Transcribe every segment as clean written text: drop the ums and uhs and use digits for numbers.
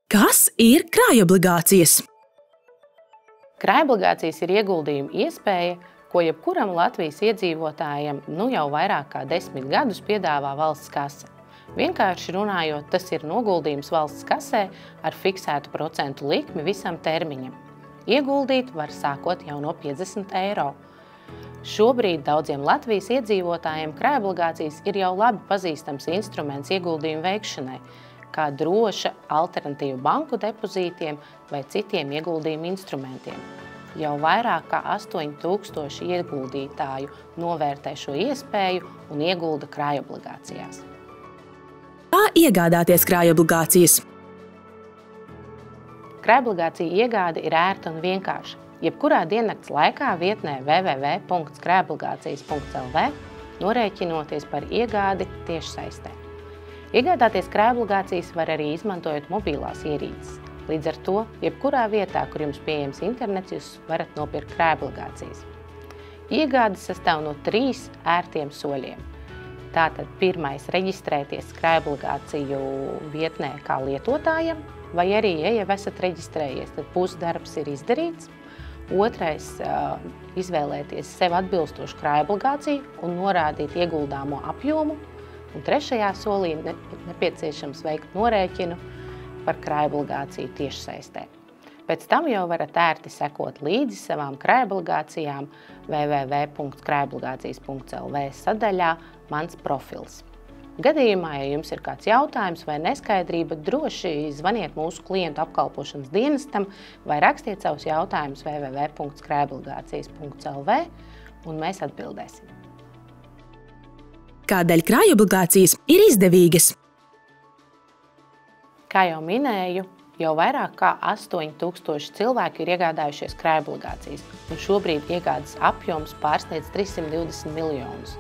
Kas ir krājobligācijas? Krājobligācijas ir ieguldījuma iespēja, ko jebkuram Latvijas iedzīvotājam jau vairāk kā 10 gadus piedāvā valsts kase. Vienkārši runājot, tas ir noguldījums valsts kasē ar fiksētu procentu likmi visam termiņam. Ieguldīt var sākot jau no 50 eiro. Šobrīd daudziem Latvijas iedzīvotājiem krājobligācijas ir jau labi pazīstams instruments ieguldījumu veikšanai, kā droša alternatīva banku depozītiem vai citiem ieguldījumu instrumentiem. Jau vairāk kā 8000 ieguldītāju novērtē šo iespēju un iegulda krājobligācijās. Kā iegādāties krājobligācijas? Krājobligācija iegāde ir ērta un vienkārša. Jebkurā diennakts laikā vietnē www.krājobligācijas.lv norēķinoties par iegādi tiešsaistē. Iegādāties krājobligācijas var arī izmantojot mobilās ierīces. Līdz ar to, jebkurā vietā, kur jums pieejams internets, jūs varat nopirkt krājobligācijas. Iegāde sastāv no 3 ērtiem soļiem. Tātad pirmais – reģistrēties krājobligāciju vietnē kā lietotājam, vai arī, ja jau esat reģistrējies, tad pusdarbs ir izdarīts. Otrais – izvēlēties sev atbilstošu krājobligāciju un norādīt ieguldāmo apjomu. Un trešajā solī nepieciešams veikt norēķinu par krājobligāciju tiešsaistē. Pēc tam jau varat ērti sekot līdzi savām krājobligācijām www.krājobligācijas.lv sadaļā Mans profils. Gadījumā, ja jums ir kāds jautājums vai neskaidrība, droši zvaniet mūsu klientu apkalpošanas dienestam vai rakstiet savus jautājumus www.krājobligācijas.lv un mēs atbildēsim. Kādēļ krājobligācijas ir izdevīgas? Kā jau minēju, jau vairāk kā 8000 cilvēku ir iegādājušies krājobligācijas, un šobrīd iegādes apjoms pārsniedz 320 miljonus.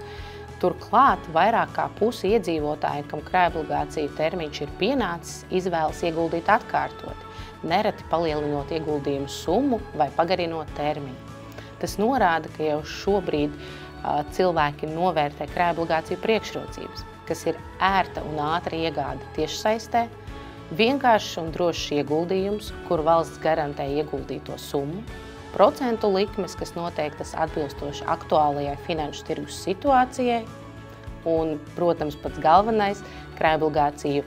Turklāt vairāk kā pusi iedzīvotāji, kam krājobligāciju termiņš ir pienācis, izvēlas ieguldīt atkārtot, nereti palielinot ieguldījumu summu vai pagarinot termiņu. Tas norāda, ka jau šobrīd cilvēki novērtē krājobligāciju priekšrocības, kas ir ērta un ātra iegāde tiešsaistē, vienkāršs un drošs ieguldījums, kur valsts garantē ieguldīto summu, procentu likmes, kas noteiktas atbilstoši aktuālajai finanšu tirgus situācijai, un, protams, pats galvenais, krājobligāciju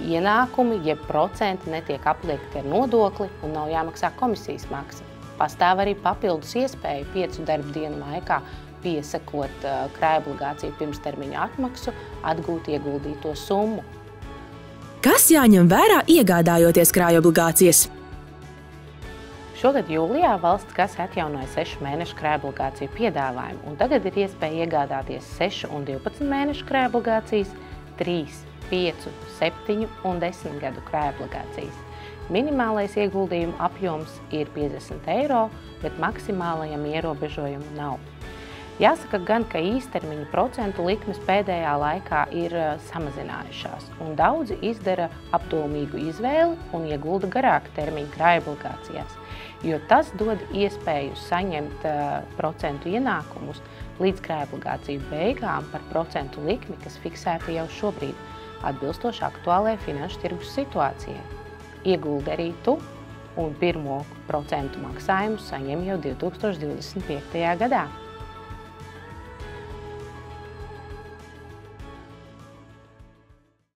ienākumi, jeb procenti netiek apliekti ar nodokli un nav jāmaksā komisijas maksa. Pastāv arī papildus iespēja 5 darba dienu laikā piesakot krājobligāciju pirmstermiņa atmaksu, atgūt ieguldīto summu. Kas jāņem vērā iegādājoties krājobligācijas? Šogad jūlijā valsts kase atjaunoja 6 mēnešu krājobligāciju piedāvājumu, un tagad ir iespēja iegādāties 6 un 12 mēnešu krājobligācijas, 3, 5, 7 un 10 gadu krājobligācijas. Minimālais ieguldījuma apjoms ir 50 eiro, bet maksimālajam ierobežojumu nav. Jāsaka gan, ka īstermiņa procentu likmes pēdējā laikā ir samazinājušās, un daudzi izdara apdomīgu izvēli un iegulda garāka termiņa krājobligācijās, jo tas dod iespēju saņemt procentu ienākumus līdz krājobligāciju beigām par procentu likmi, kas fiksēta jau šobrīd, atbilstoši aktuālajai finanšu tirgus situācijai. Ieguldi arī tu, un pirmo procentu maksājumu saņem jau 2025. gadā.